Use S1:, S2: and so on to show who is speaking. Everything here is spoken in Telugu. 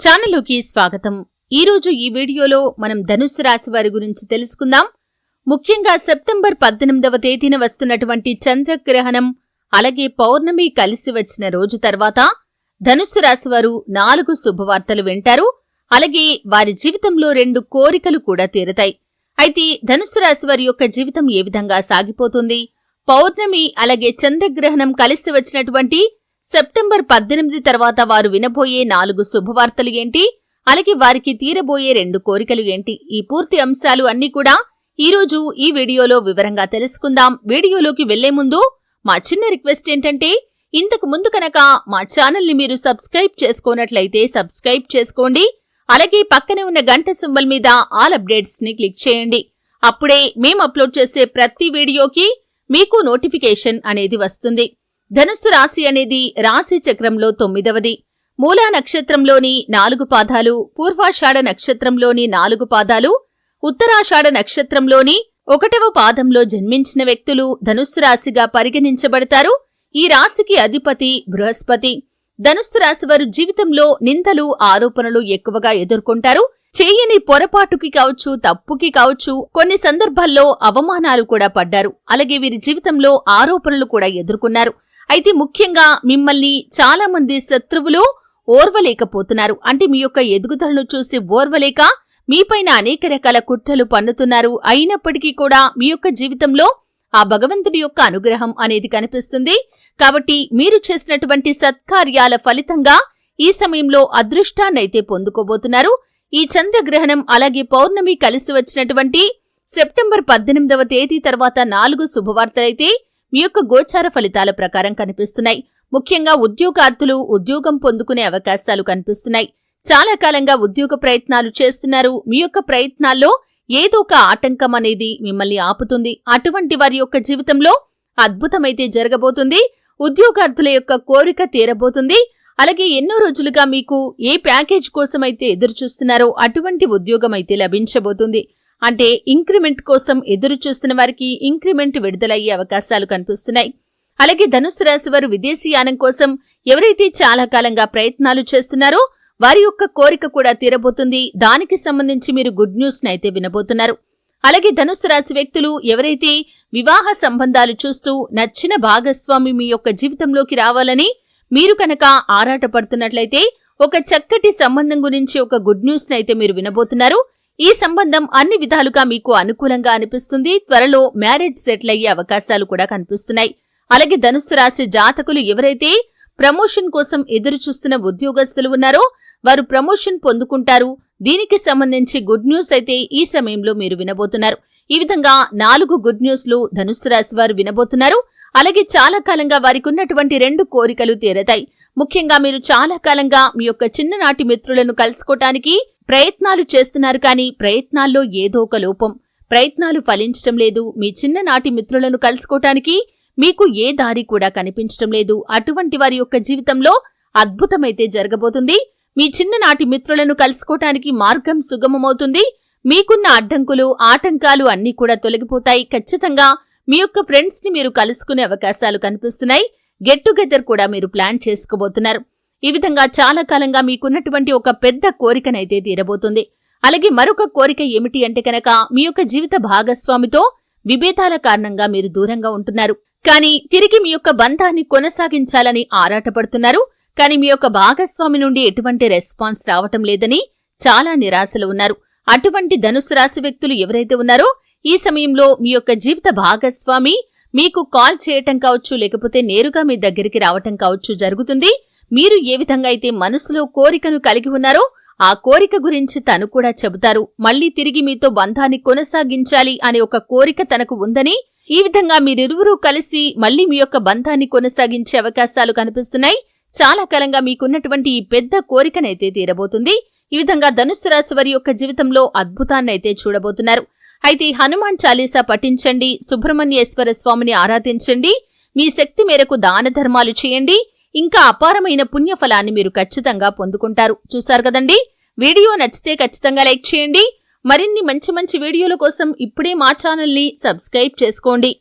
S1: ఛానల్లోకి స్వాగతం. ఈరోజు ఈ వీడియోలో మనం ధనుస్సు రాశి వారి గురించి తెలుసుకుందాం. ముఖ్యంగా సెప్టెంబర్ 18వ తేదీన వస్తున్నటువంటి చంద్రగ్రహణం అలాగే పౌర్ణమి కలిసి వచ్చిన రోజు తర్వాత ధనుస్సు రాశి వారు 4 శుభవార్తలు వింటారు. అలాగే వారి జీవితంలో 2 కోరికలు కూడా తీరతాయి. అయితే ధనుస్సు రాశి వారి యొక్క జీవితం ఏ విధంగా సాగిపోతుంది? పౌర్ణమి అలాగే చంద్రగ్రహణం కలిసి వచ్చినటువంటి సెప్టెంబర్ 18 తర్వాత వారు వినబోయే 4 శుభవార్తలు ఏంటి? అలాగే వారికి తీరబోయే 2 కోరికలు ఏంటి? ఈ పూర్తి అంశాలు అన్నీ కూడా ఈరోజు ఈ వీడియోలో వివరంగా తెలుసుకుందాం. వీడియోలోకి వెళ్లే ముందు మా చిన్న రిక్వెస్ట్ ఏంటంటే, ఇంతకు ముందు కనుక మా ఛానల్ని మీరు సబ్స్క్రైబ్ చేసుకోనట్లయితే సబ్స్క్రైబ్ చేసుకోండి. అలాగే పక్కనే ఉన్న గంట సింబల్ మీద ఆల్ అప్డేట్స్ ని క్లిక్ చేయండి. అప్పుడే మేము అప్లోడ్ చేసే ప్రతి వీడియోకి మీకు నోటిఫికేషన్ అనేది వస్తుంది. ధనుస్సు రాశి అనేది రాశి చక్రంలో 9వది. మూలా నక్షత్రంలోని 4 పాదాలు, పూర్వాషాఢ నక్షత్రంలోని 4 పాదాలు, ఉత్తరాషాఢ నక్షత్రంలోని 1వ పాదంలో జన్మించిన వ్యక్తులు ధనుస్సు రాశిగా పరిగణించబడతారు. ఈ రాశికి అధిపతి బృహస్పతి. ధనుస్సు రాశి వారు జీవితంలో నిందలు, ఆరోపణలు ఎక్కువగా ఎదుర్కొంటారు. చేయని పొరపాటుకి కావచ్చు, తప్పుకి కావచ్చు, కొన్ని సందర్భాల్లో అవమానాలు కూడా పడ్డారు. అలాగే వీరి జీవితంలో ఆరోపణలు కూడా ఎదుర్కొన్నారు. అయితే ముఖ్యంగా మిమ్మల్ని చాలా మంది శత్రువులు ఓర్వలేకపోతున్నారు. అంటే మీ యొక్క ఎదుగుదలను చూసి ఓర్వలేక మీపైన అనేక రకాల కుట్రలు పన్నుతున్నారు. అయినప్పటికీ కూడా మీ యొక్క జీవితంలో ఆ భగవంతుడి యొక్క అనుగ్రహం అనేది కనిపిస్తుంది. కాబట్టి మీరు చేసినటువంటి సత్కార్యాల ఫలితంగా ఈ సమయంలో అదృష్టాన్నైతే పొందుకోబోతున్నారు. ఈ చంద్రగ్రహణం అలాగే పౌర్ణమి కలిసి వచ్చినటువంటి సెప్టెంబర్ 18వ తేదీ తర్వాత 4 శుభవార్తలైతే మీ యొక్క గోచార ఫలితాల ప్రకారం కనిపిస్తున్నాయి. ముఖ్యంగా ఉద్యోగార్థులు ఉద్యోగం పొందుకునే అవకాశాలు కనిపిస్తున్నాయి. చాలా కాలంగా ఉద్యోగ ప్రయత్నాలు చేస్తున్నారు. మీ యొక్క ప్రయత్నాల్లో ఏదో ఒక ఆటంకం అనేది మిమ్మల్ని ఆపుతుంది. అటువంటి వారి యొక్క జీవితంలో అద్భుతమైతే జరగబోతుంది. ఉద్యోగార్థుల యొక్క కోరిక తీరబోతుంది. అలాగే ఎన్నో రోజులుగా మీకు ఏ ప్యాకేజ్ కోసమైతే ఎదురు చూస్తున్నారో అటువంటి ఉద్యోగం అయితే లభించబోతుంది. అంటే ఇంక్రిమెంట్ కోసం ఎదురు చూస్తున్న వారికి ఇంక్రిమెంట్ విడుదలయ్యే అవకాశాలు కనిపిస్తున్నాయి. అలాగే ధనుస్సు రాశి వారు విదేశీయానం కోసం ఎవరైతే చాలా కాలంగా ప్రయత్నాలు చేస్తున్నారో వారి యొక్క కోరిక కూడా తీరబోతుంది. దానికి సంబంధించి మీరు గుడ్ న్యూస్ నైతే వినబోతున్నారు. అలాగే ధనుస్సు రాశి వ్యక్తులు ఎవరైతే వివాహ సంబంధాలు చూస్తూ నచ్చిన భాగస్వామి మీ యొక్క జీవితంలోకి రావాలని మీరు కనుక ఆరాటపడుతున్నట్లయితే ఒక చక్కటి సంబంధం గురించి ఒక గుడ్ న్యూస్ నైతే మీరు వినబోతున్నారు. ఈ సంబంధం అన్ని విధాలుగా మీకు అనుకూలంగా అనిపిస్తుంది. త్వరలో మ్యారేజ్ సెటిల్ అయ్యే అవకాశాలు కూడా కనిపిస్తున్నాయి. అలాగే ధనుస్సు రాశి జాతకులు ఎవరైతే ప్రమోషన్ కోసం ఎదురు చూస్తున్న ఉద్యోగస్తులు ఉన్నారో వారు ప్రమోషన్ పొందుకుంటారు. దీనికి సంబంధించి గుడ్ న్యూస్ అయితే ఈ సమయంలో మీరు వినబోతున్నారు. ఈ విధంగా 4 గుడ్ న్యూస్లు ధనుస్సు రాశి వారు వినబోతున్నారు. అలాగే చాలా కాలంగా వారికి ఉన్నటువంటి 2 కోరికలు తీరతాయి. ముఖ్యంగా మీరు చాలా కాలంగా మీ యొక్క చిన్ననాటి మిత్రులను కలుసుకోవటానికి ప్రయత్నాలు చేస్తున్నారు. కానీ ప్రయత్నాల్లో ఏదో ఒక లోపం, ప్రయత్నాలు ఫలించటం లేదు. మీ చిన్ననాటి మిత్రులను కలుసుకోవటానికి మీకు ఏ దారి కూడా కనిపించటం లేదు. అటువంటి వారి యొక్క జీవితంలో అద్భుతమైతే జరగబోతుంది. మీ చిన్ననాటి మిత్రులను కలుసుకోవటానికి మార్గం సుగమమవుతుంది. మీకున్న అడ్డంకులు, ఆటంకాలు అన్నీ కూడా తొలగిపోతాయి. ఖచ్చితంగా మీ యొక్క ఫ్రెండ్స్ ని మీరు కలుసుకునే అవకాశాలు కనిపిస్తున్నాయి. గెట్ టుగెదర్ కూడా మీరు ప్లాన్ చేసుకోబోతున్నారు. ఈ విధంగా చాలా కాలంగా మీకున్నటువంటి ఒక పెద్ద కోరికనైతే తీరబోతుంది. అలాగే మరొక కోరిక ఏమిటి అంటే కనుక మీ యొక్క జీవిత భాగస్వామితో విభేదాల కారణంగా మీరు దూరంగా ఉంటున్నారు. కానీ తిరిగి మీ యొక్క బంధాన్ని కొనసాగించాలని ఆరాటపడుతున్నారు. కానీ మీ యొక్క భాగస్వామి నుండి ఎటువంటి రెస్పాన్స్ రావటం లేదని చాలా నిరాశలు ఉన్నారు. అటువంటి ధనుస్సు రాశి వ్యక్తులు ఎవరైతే ఉన్నారో ఈ సమయంలో మీ యొక్క జీవిత భాగస్వామి మీకు కాల్ చేయటం కావచ్చు, లేకపోతే నేరుగా మీ దగ్గరికి రావటం కావచ్చు జరుగుతుంది. మీరు ఏ విధంగా అయితే మనసులో కోరికను కలిగి ఉన్నారో ఆ కోరిక గురించి తను కూడా చెబుతారు. మళ్లీ తిరిగి మీతో బంధాన్ని కొనసాగించాలి అనే ఒక కోరిక తనకు ఉందని, ఈ విధంగా మీరిరువురూ కలిసి మళ్లీ మీ యొక్క బంధాన్ని కొనసాగించే అవకాశాలు కనిపిస్తున్నాయి. చాలా కాలంగా మీకున్నటువంటి ఈ పెద్ద కోరికనైతే తీరబోతుంది. ఈ విధంగా ధనుస్సు రాశి వారి యొక్క జీవితంలో అద్భుతాన్నైతే చూడబోతున్నారు. అయితే హనుమాన్ చాలీసా పఠించండి, సుబ్రహ్మణ్యేశ్వర స్వామిని ఆరాధించండి, మీ శక్తి మేరకు దాన ధర్మాలు చేయండి. ఇంకా అపారమైన పుణ్యఫలాన్ని మీరు ఖచ్చితంగా పొందుకుంటారు. చూశారు కదండి. వీడియో నచ్చితే ఖచ్చితంగా లైక్ చేయండి. మరిన్ని మంచి మంచి వీడియోల కోసం ఇప్పుడే మా ఛానల్ని సబ్స్క్రైబ్ చేసుకోండి.